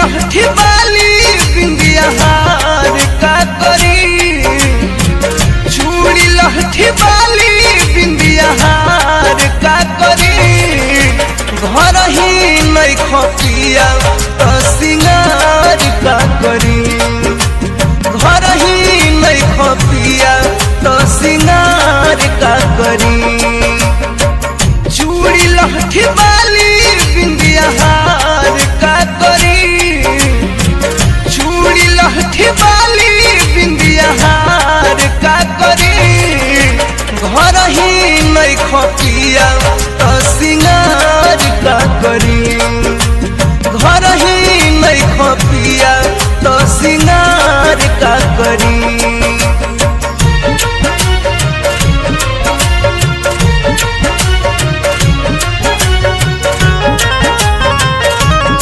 लहठी बाली बिंदिया हार का करी, चूड़ी लहठी बाली बिंदिया हार का करी। घर ही नहीं खपिया तो सिंगार का करी, घर ही नहीं खपिया तो सिंगार का करी। चूड़ी लहठी बाली